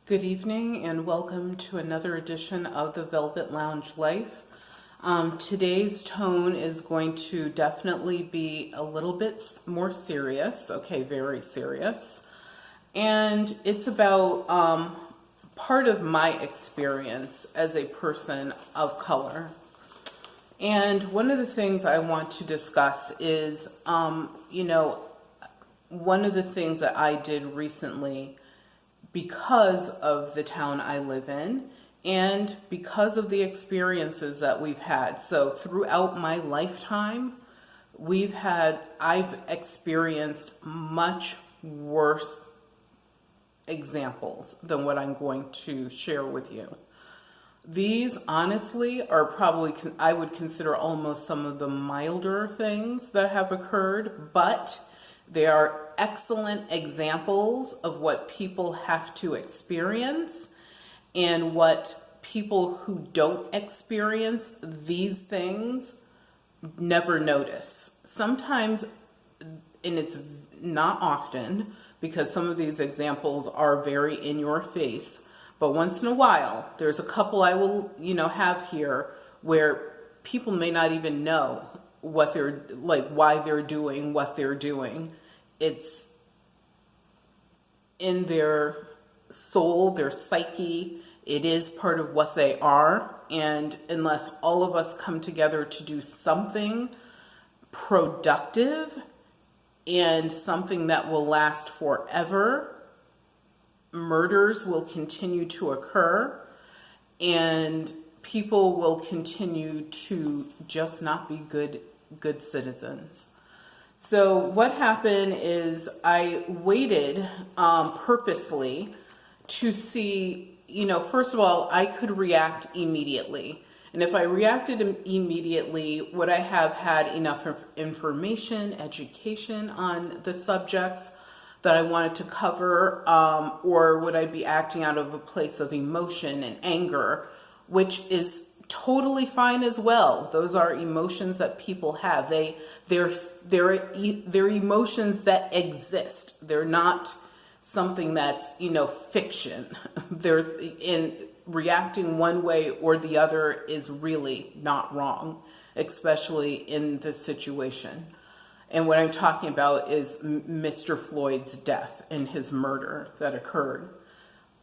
Good evening and welcome to another edition of the Velvet Lounge Life. Today's tone is going to definitely be a little bit more serious, okay, very serious. And it's about part of my experience as a person of color. And one of the things I want to discuss is, one of the things that I did recently because of the town I live in and because of the experiences that we've had. So throughout my lifetime, I've experienced much worse examples than what I'm going to share with you. These honestly are probably, I would consider almost some of the milder things that have occurred, but they are excellent examples of what people have to experience and what people who don't experience these things never notice. Sometimes, and it's not often, because some of these examples are very in your face, but once in a while, there's a couple I will, have here where people may not even know what they're, like, why they're doing what they're doing. It's in their soul, their psyche. It is part of what they are. And unless all of us come together to do something productive and something that will last forever, murders will continue to occur and people will continue to just not be good citizens. So what happened is I waited purposely to see, first of all, I could react immediately. And if I reacted immediately, would I have had enough information, education on the subjects that I wanted to cover, or would I be acting out of a place of emotion and anger, which is totally fine as well. Those are emotions that people have. They're emotions that exist. They're not something that's, fiction. They're in reacting one way or the other is really not wrong, especially in this situation. And what I'm talking about is Mr. Floyd's death and his murder that occurred.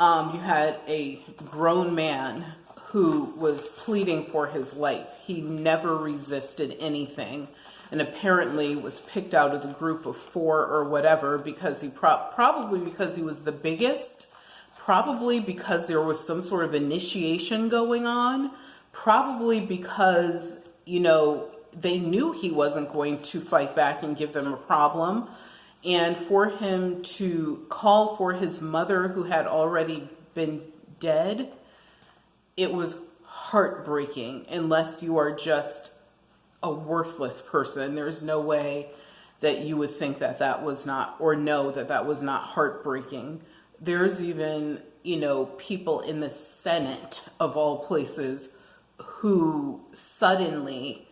You had a grown man who was pleading for his life. He never resisted anything, and apparently was picked out of the group of four or whatever because he probably because he was the biggest, probably because there was some sort of initiation going on, probably because, they knew he wasn't going to fight back and give them a problem. And for him to call for his mother, who had already been dead, it was heartbreaking. Unless you are just a worthless person, there's no way that you would think that was not, or know that was not heartbreaking. There's even, people in the Senate of all places who suddenly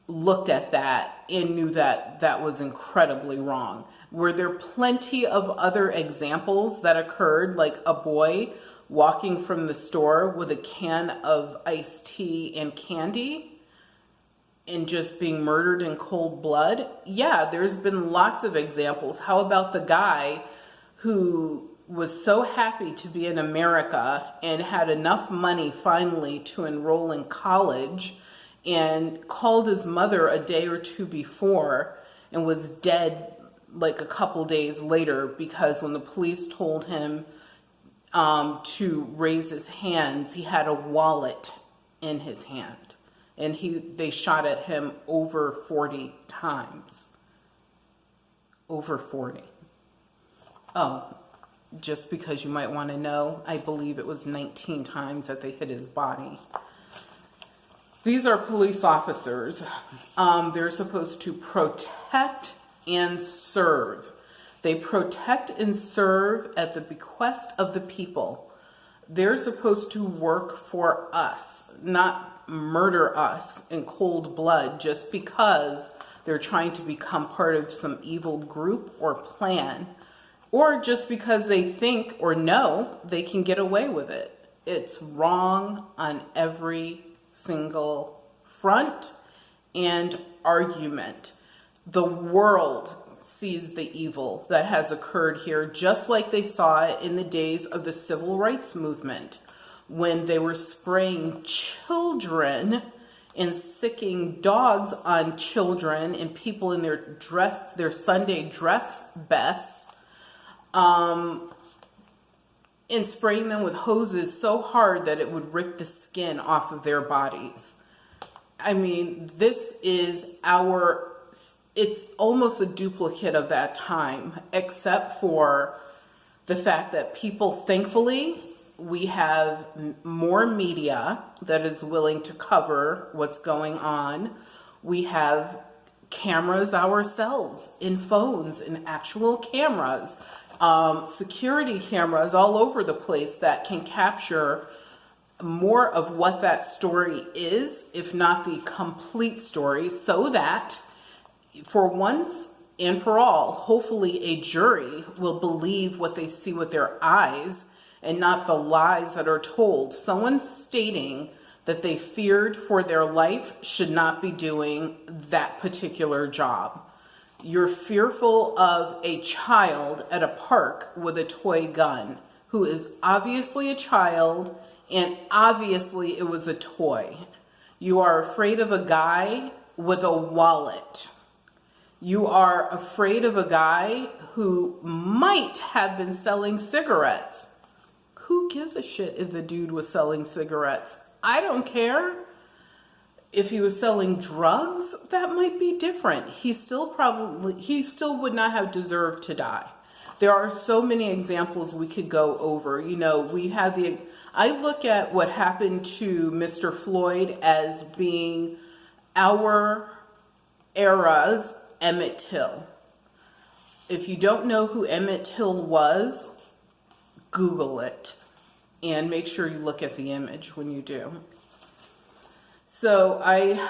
looked at that and knew that was incredibly wrong. Were there plenty of other examples that occurred, like a boy walking from the store with a can of iced tea and candy and just being murdered in cold blood? Yeah, there's been lots of examples. How about the guy who was so happy to be in America and had enough money finally to enroll in college and called his mother a day or two before and was dead like a couple days later because when the police told him to raise his hands, he had a wallet in his hand, and they shot at him over 40 times. Over 40. Oh, just because you might want to know, I believe it was 19 times that they hit his body. These are police officers. They're supposed to protect and serve. They protect and serve at the bequest of the people. They're supposed to work for us, not murder us in cold blood just because they're trying to become part of some evil group or plan. or just because they think or know they can get away with it. It's wrong on every single front and argument. The world sees the evil that has occurred here, just like they saw it in the days of the civil rights movement, when they were spraying children and sicking dogs on children and people in their Sunday dress vests, and spraying them with hoses so hard that it would rip the skin off of their bodies. I mean, it's almost a duplicate of that time, except for the fact that people, thankfully, we have more media that is willing to cover what's going on. We have cameras ourselves in phones, in actual cameras, security cameras all over the place that can capture more of what that story is, if not the complete story, so that for once and for all, hopefully a jury will believe what they see with their eyes and not the lies that are told. Someone stating that they feared for their life should not be doing that particular job. You're fearful of a child at a park with a toy gun who is obviously a child and obviously it was a toy. You are afraid of a guy with a wallet. You are afraid of a guy who might have been selling cigarettes. Who gives a shit if the dude was selling cigarettes? I don't care. If he was selling drugs, that might be different. He still would not have deserved to die. There are so many examples we could go over. You know, I look at what happened to Mr. Floyd as being our era's Emmett Till. If you don't know who Emmett Till was, Google it and make sure you look at the image when you do. So I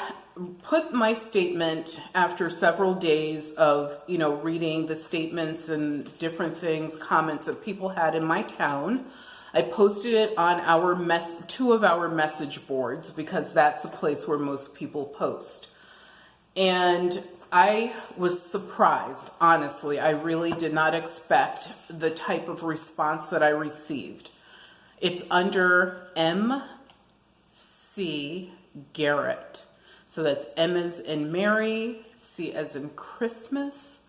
put my statement after several days of, reading the statements and different things, comments that people had in my town. I posted it on two of our message boards because that's a place where most people post. And I was surprised, honestly. I really did not expect the type of response that I received. It's under M.C. Garrett. So that's M as in Mary, C as in Christmas,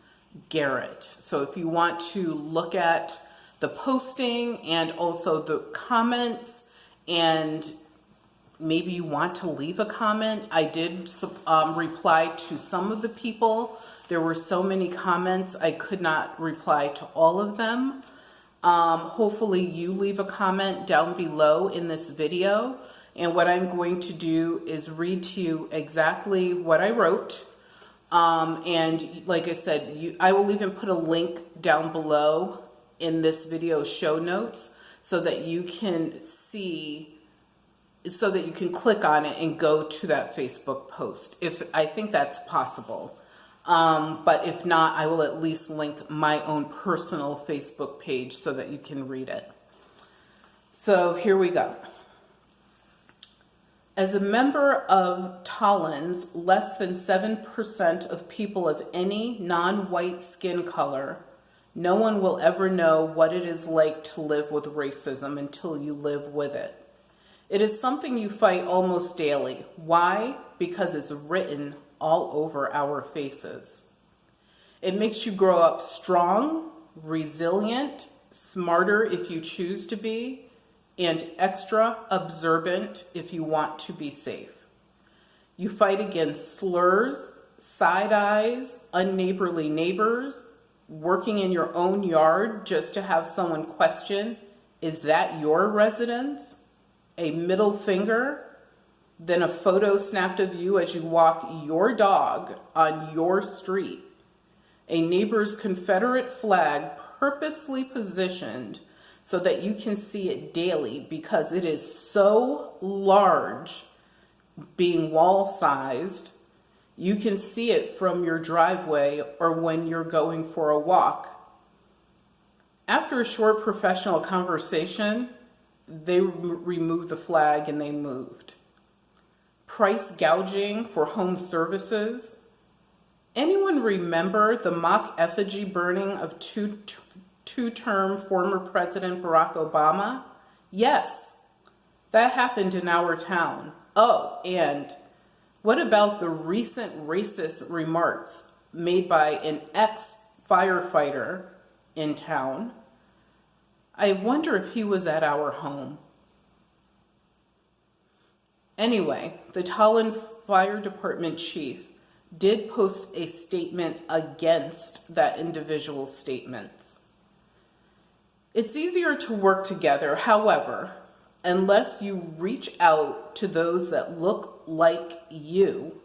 Garrett. So if you want to look at the posting and also the comments, and maybe you want to leave a comment, I did reply to some of the people. There were so many comments, I could not reply to all of them. Hopefully you leave a comment down below in this video. And what I'm going to do is read to you exactly what I wrote. And like I said, I will even put a link down below in this video show notes so that you can click on it and go to that Facebook post. If I think that's possible. But if not, I will at least link my own personal Facebook page so that you can read it. So here we go. As a member of Tollins, less than 7% of people of any non-white skin color, no one will ever know what it is like to live with racism until you live with it. It is something you fight almost daily. Why? Because it's written all over our faces. It makes you grow up strong, resilient, smarter if you choose to be, and extra observant if you want to be safe. You fight against slurs, side eyes, unneighborly neighbors, working in your own yard just to have someone question, is that your residence? A middle finger, then a photo snapped of you as you walk your dog on your street. A neighbor's Confederate flag purposely positioned so that you can see it daily because it is so large, being wall-sized, you can see it from your driveway or when you're going for a walk. After a short professional conversation, they removed the flag and they moved. Price gouging for home services. Anyone remember the mock effigy burning of two-term former President Barack Obama? Yes, that happened in our town. Oh, and what about the recent racist remarks made by an ex-firefighter in town? I wonder if he was at our home. Anyway, the Tallinn Fire Department chief did post a statement against that individual's statements. It's easier to work together, however, unless you reach out to those that look like you,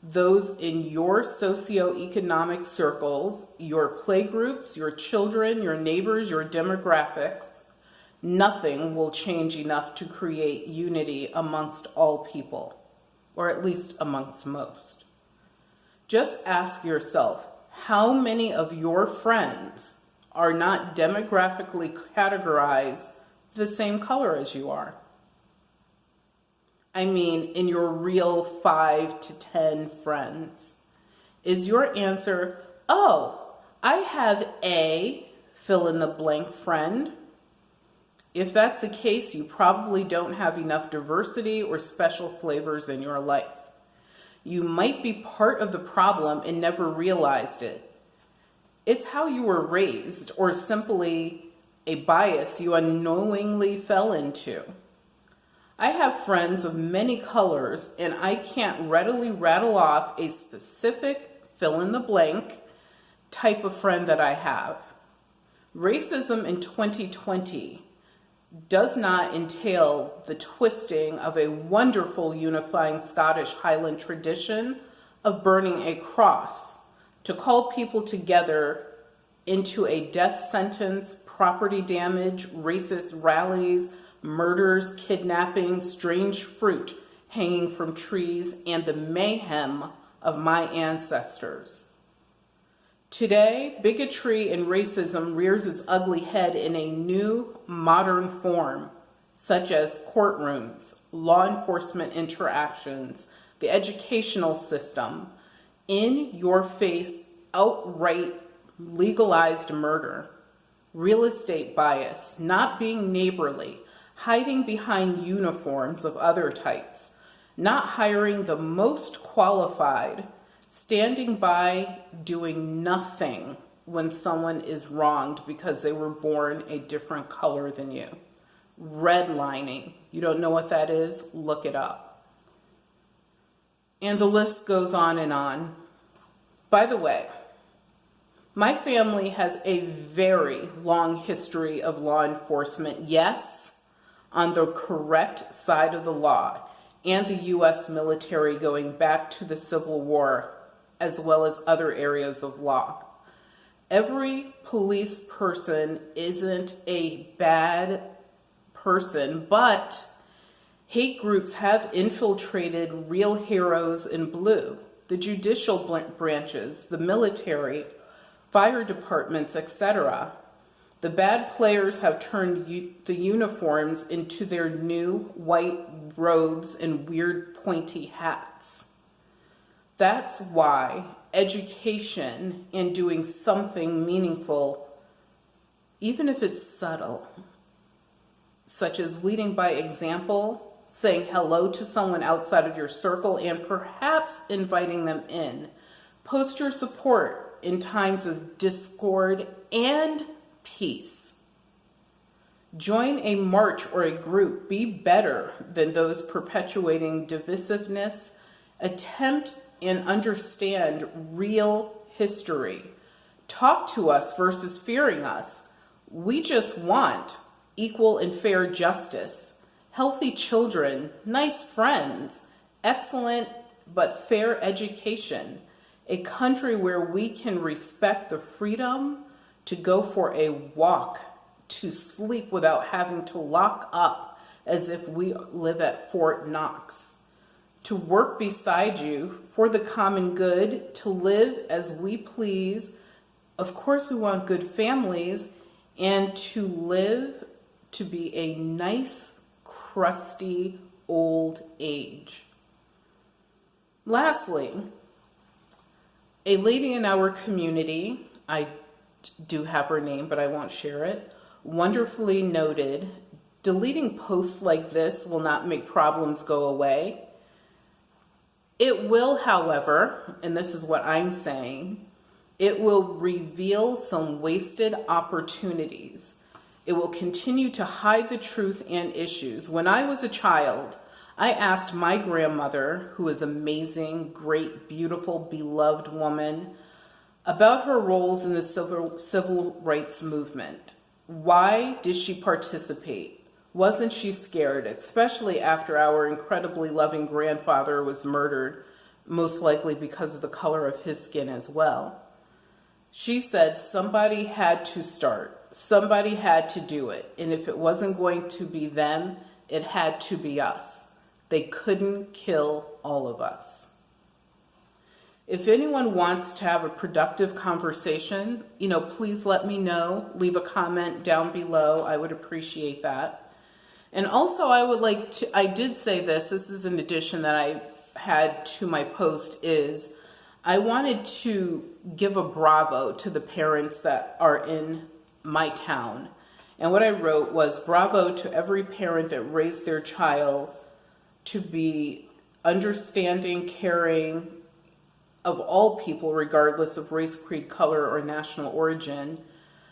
those in your socioeconomic circles, your playgroups, your children, your neighbors, your demographics. Nothing will change enough to create unity amongst all people, or at least amongst most. Just ask yourself, how many of your friends are not demographically categorized the same color as you are? I mean, in your real 5 to 10 friends. Is your answer, oh, I have a fill in the blank friend? If that's the case, you probably don't have enough diversity or special flavors in your life. You might be part of the problem and never realized it. It's how you were raised, or simply a bias you unknowingly fell into. I have friends of many colors, and I can't readily rattle off a specific fill-in-the-blank type of friend that I have. Racism in 2020 does not entail the twisting of a wonderful unifying Scottish Highland tradition of burning a cross to call people together into a death sentence, property damage, racist rallies, murders, kidnapping, strange fruit hanging from trees, and the mayhem of my ancestors. Today, bigotry and racism rears its ugly head in a new, modern form, such as courtrooms, law enforcement interactions, the educational system, in your face, outright legalized murder, real estate bias, not being neighborly, hiding behind uniforms of other types, not hiring the most qualified, standing by doing nothing when someone is wronged because they were born a different color than you. Redlining. You don't know what that is? Look it up. And the list goes on and on. By the way, my family has a very long history of law enforcement, yes, on the correct side of the law, and the U.S. military going back to the Civil War, as well as other areas of law. Every police person isn't a bad person, but hate groups have infiltrated real heroes in blue, the judicial branches, the military, fire departments, etc. The bad players have turned the uniforms into their new white robes and weird pointy hats. That's why education and doing something meaningful, even if it's subtle, such as leading by example, saying hello to someone outside of your circle, and perhaps inviting them in. Post your support in times of discord and peace. Join a march or a group. Be better than those perpetuating divisiveness. Attempt and understand real history. Talk to us versus fearing us. We just want equal and fair justice, healthy children, nice friends, excellent but fair education, a country where we can respect the freedom to go for a walk, to sleep without having to lock up as if we live at Fort Knox, to work beside you for the common good, to live as we please. Of course, we want good families and to live to be a nice, crusty old age. Lastly, a lady in our community, I do have her name, but I won't share it, wonderfully noted, deleting posts like this will not make problems go away. It will, however, and this is what I'm saying, it will reveal some wasted opportunities. It will continue to hide the truth and issues. When I was a child, I asked my grandmother, who is amazing, great, beautiful, beloved woman, about her roles in the civil rights movement. Why did she participate? Wasn't she scared, especially after our incredibly loving grandfather was murdered, most likely because of the color of his skin as well? She said somebody had to start. Somebody had to do it. And if it wasn't going to be them, it had to be us. They couldn't kill all of us. If anyone wants to have a productive conversation, please let me know. Leave a comment down below. I would appreciate that. And also I did say this is an addition that I had to my post, is I wanted to give a bravo to the parents that are in my town. And what I wrote was, bravo to every parent that raised their child to be understanding, caring of all people, regardless of race, creed, color, or national origin.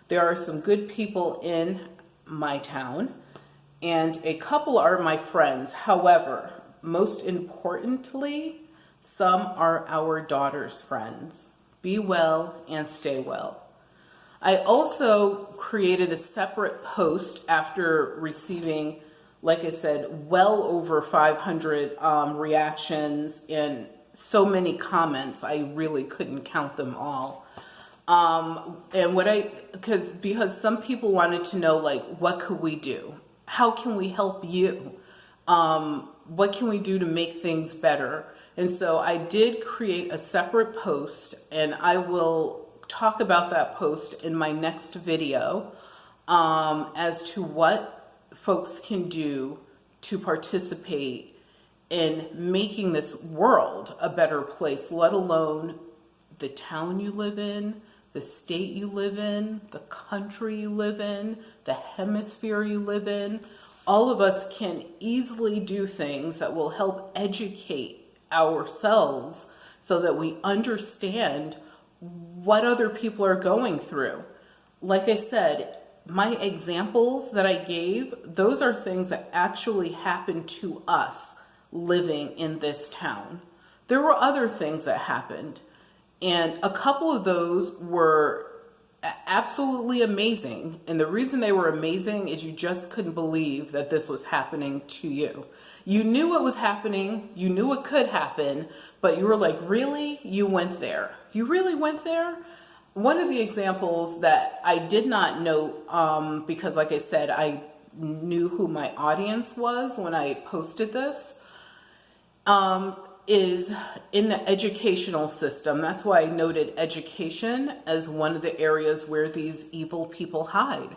There are some good people in my town, and a couple are my friends. However, most importantly, some are our daughter's friends. Be well and stay well. I also created a separate post after receiving, like I said, well over 500 reactions and so many comments. I really couldn't count them all. And because some people wanted to know, what could we do? How can we help you? What can we do to make things better? And so I did create a separate post, and I will talk about that post in my next video as to what folks can do to participate in making this world a better place, let alone the town you live in, the state you live in, the country you live in, the hemisphere you live in. All of us can easily do things that will help educate ourselves so that we understand what other people are going through. Like I said, my examples that I gave, those are things that actually happened to us living in this town. There were other things that happened, and a couple of those were absolutely amazing. And the reason they were amazing is you just couldn't believe that this was happening to you. You knew it was happening, you knew it could happen, but you were like, really? You went there? You really went there? One of the examples that I did not know, because like I said, I knew who my audience was when I posted this, is in the educational system. That's why I noted education as one of the areas where these evil people hide.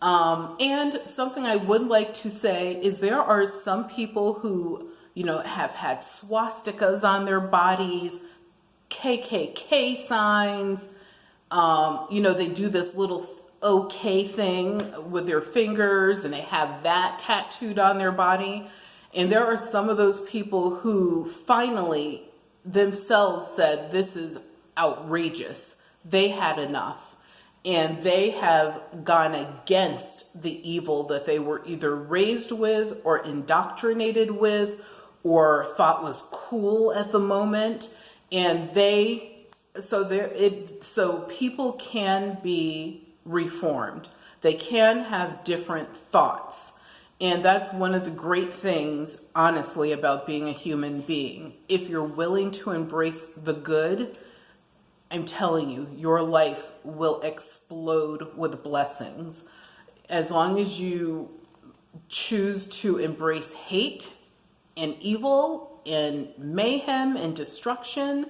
And something I would like to say is there are some people who, have had swastikas on their bodies, KKK signs, they do this little OK thing with their fingers and they have that tattooed on their body. And there are some of those people who finally themselves said, this is outrageous. They had enough. And they have gone against the evil that they were either raised with or indoctrinated with or thought was cool at the moment. And so people can be reformed. They can have different thoughts. And that's one of the great things, honestly, about being a human being. If you're willing to embrace the good, I'm telling you, your life will explode with blessings. As long as you choose to embrace hate and evil and mayhem and destruction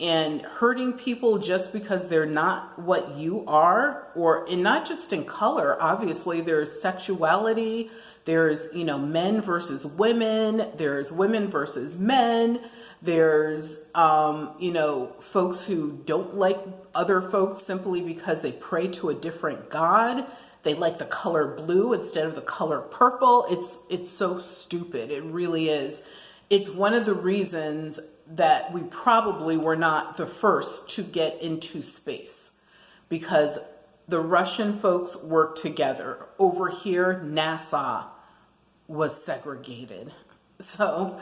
and hurting people just because they're not what you are, and not just in color. Obviously, there's sexuality, there's, men versus women, there's women versus men, there's, folks who don't like other folks simply because they pray to a different God. They like the color blue instead of the color purple. It's so stupid. It really is. It's one of the reasons that we probably were not the first to get into space, because the Russian folks worked together. Over here, NASA was segregated. So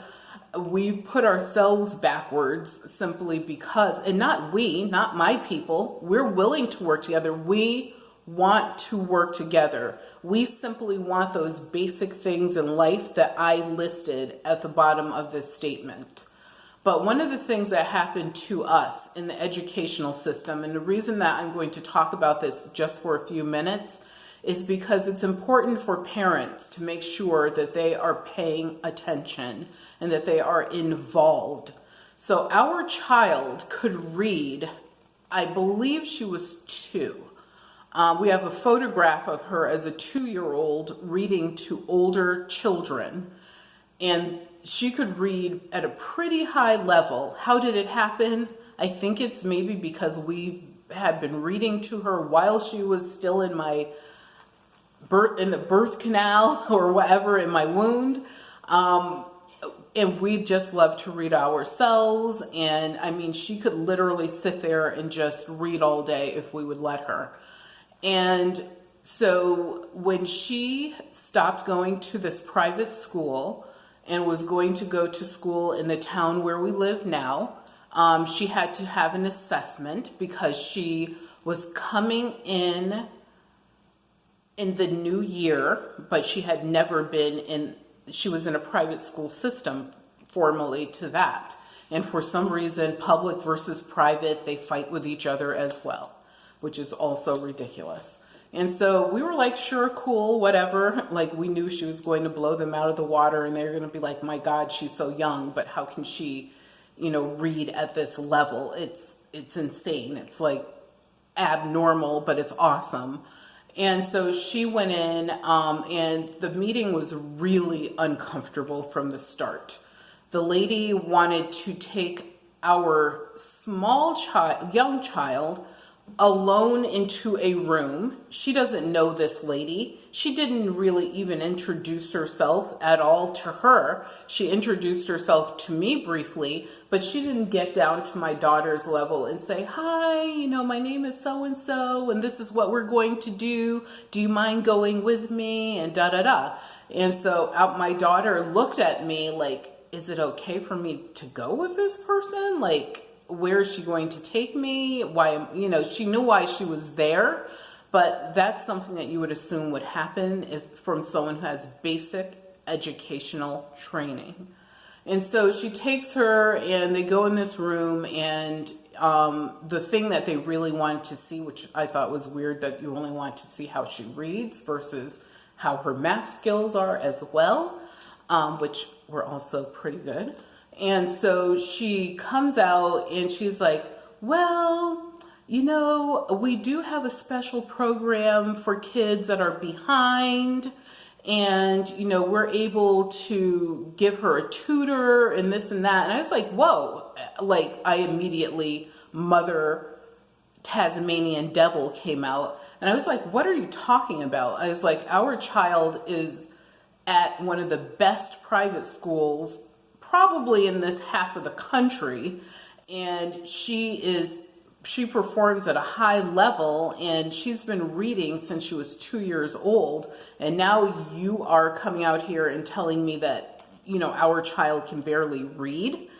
we put ourselves backwards simply because, and not my people, we're willing to work together. We want to work together. We simply want those basic things in life that I listed at the bottom of this statement. But one of the things that happened to us in the educational system, and the reason that I'm going to talk about this just for a few minutes, is because it's important for parents to make sure that they are paying attention and that they are involved. So our child could read, I believe she was 2. We have a photograph of her as a 2-year-old reading to older children, and she could read at a pretty high level. How did it happen? I think it's maybe because we had been reading to her while she was still in the birth canal or whatever, in my wound. And we just love to read ourselves. And I mean, she could literally sit there and just read all day if we would let her. And so when she stopped going to this private school and was going to go to school in the town where we live now, she had to have an assessment because she was coming in the new year, but she had never been she was in a private school system formally to that. And for some reason, public versus private, they fight with each other as well, which is also ridiculous. And so we were like, sure, cool, whatever. Like, we knew she was going to blow them out of the water, and they were going to be like, my God, she's so young, but how can she, read at this level? It's insane. It's like abnormal, but it's awesome. And so she went in, and the meeting was really uncomfortable from the start. The lady wanted to take our young child, alone into a room. She doesn't know this lady. She didn't really even introduce herself at all to her. She introduced herself to me briefly, but she didn't get down to my daughter's level and say, hi, my name is so-and-so, and this is what we're going to do. Do you mind going with me? And da-da-da. And so my daughter looked at me like, is it okay for me to go with this person? Like, where is she going to take me? Why, she knew why she was there, but that's something that you would assume would happen from someone who has basic educational training. And so she takes her and they go in this room, and the thing that they really wanted to see, which I thought was weird, that you only want to see how she reads versus how her math skills are as well, which were also pretty good. And so she comes out and she's like, well, we do have a special program for kids that are behind, and, we're able to give her a tutor and this and that. And I was like, whoa, like I immediately, Mother Tasmanian Devil came out. And I was like, what are you talking about? I was like, our child is at one of the best private schools probably in this half of the country, and she performs at a high level, and she's been reading since she was 2 years old, and now you are coming out here and telling me that our child can barely read.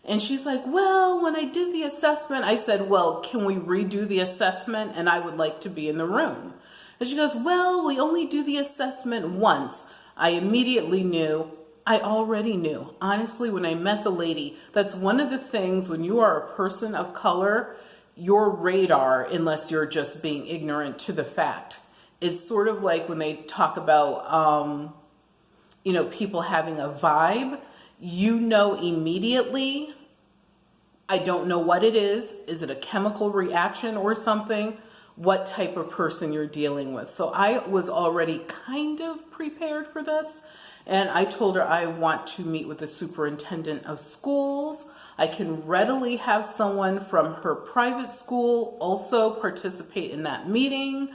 And she's like, well, when I did the assessment, I said, well, can we redo the assessment? And I would like to be in the room. And she goes, well, we only do the assessment once. I immediately knew. I already knew. Honestly, when I met the lady, that's one of the things when you are a person of color, your radar, unless you're just being ignorant to the fact, is sort of like when they talk about, people having a vibe, immediately I don't know what it is. Is it a chemical reaction or something? What type of person you're dealing with. So I was already kind of prepared for this. And I told her I want to meet with the superintendent of schools. I can readily have someone from her private school also participate in that meeting.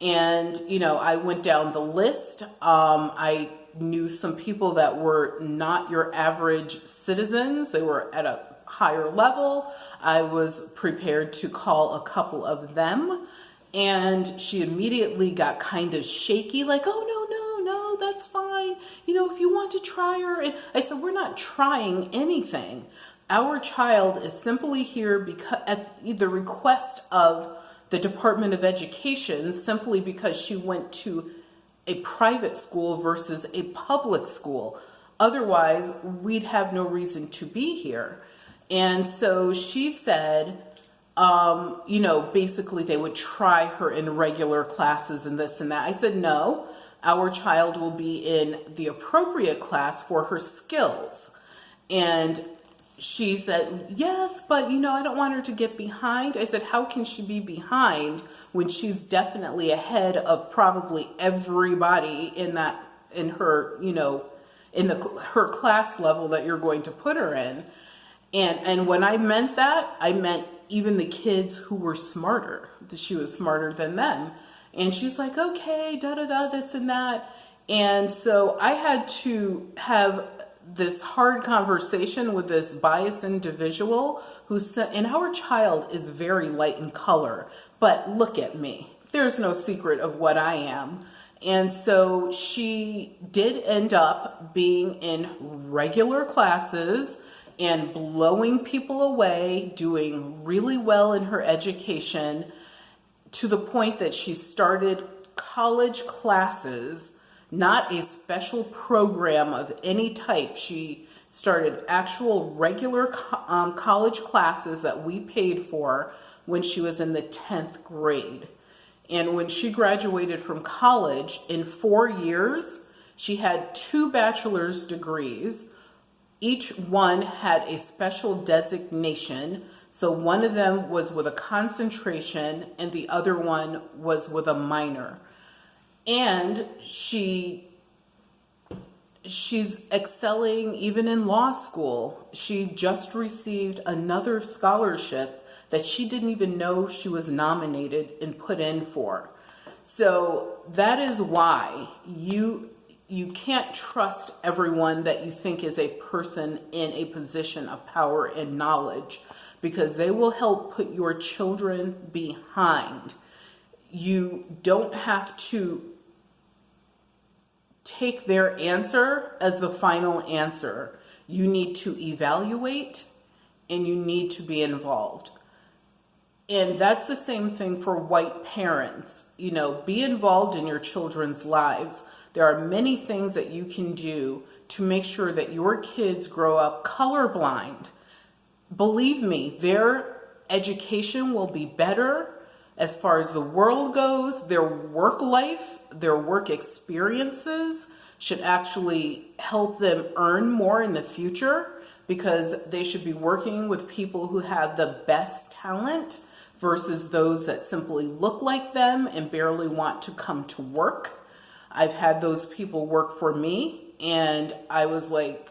And, I went down the list. I knew some people that were not your average citizens. They were at a higher level. I was prepared to call a couple of them. And she immediately got kind of shaky, like, oh, no, that's fine. If you want to try her. And I said, we're not trying anything. Our child is simply here because at the request of the Department of Education, simply because she went to a private school versus a public school. Otherwise, we'd have no reason to be here. And so she said, basically they would try her in regular classes and this and that. I said, no, our child will be in the appropriate class for her skills. And she said, yes, but I don't want her to get behind. I said, how can she be behind when she's definitely ahead of probably everybody in her, her class level that you're going to put her in. And when I meant that, I meant even the kids who were smarter. She was smarter than them. And she's like, okay, this and that. And so I had to have this hard conversation with this biased individual who said, and our child is very light in color, but look at me. There's no secret of what I am. And so she did end up being in regular classes and blowing people away, doing really well in her education, to the point that she started college classes, not a special program of any type. She started actual regular college classes that we paid for when she was in the 10th grade. And when she graduated from college, in 4 years, she had 2 bachelor's degrees. Each one had a special designation. So one of them was with a concentration and the other one was with a minor. And she's excelling even in law school. She just received another scholarship that she didn't even know she was nominated and put in for. So that is why you can't trust everyone that you think is a person in a position of power and knowledge, because they will help put your children behind. You don't have to take their answer as the final answer. You need to evaluate and you need to be involved. And that's the same thing for white parents. Be involved in your children's lives. There are many things that you can do to make sure that your kids grow up colorblind. Believe me, their education will be better as far as the world goes. Their work life, their work experiences should actually help them earn more in the future, because they should be working with people who have the best talent versus those that simply look like them and barely want to come to work. I've had those people work for me, and I was like,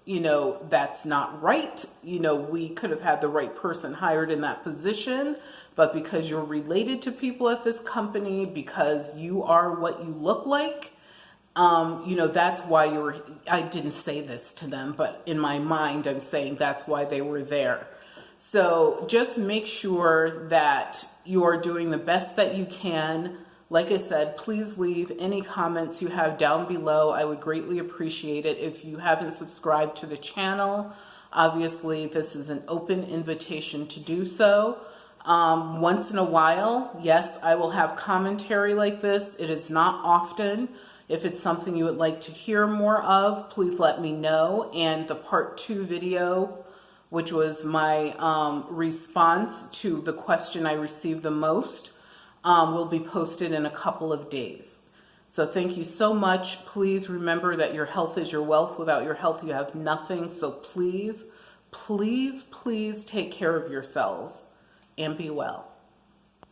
that's not right. We could have had the right person hired in that position, but because you're related to people at this company, because you are what you look like, that's why I didn't say this to them, but in my mind, I'm saying that's why they were there. So just make sure that you are doing the best that you can. Like I said, please leave any comments you have down below. I would greatly appreciate it. If you haven't subscribed to the channel, obviously this is an open invitation to do so. Once in a while, yes, I will have commentary like this. It is not often. If it's something you would like to hear more of, please let me know. And the part 2 video, which was my response to the question I received the most, will be posted in a couple of days. So thank you so much. Please remember that your health is your wealth. Without your health, you have nothing. So please please, please take care of yourselves and be well.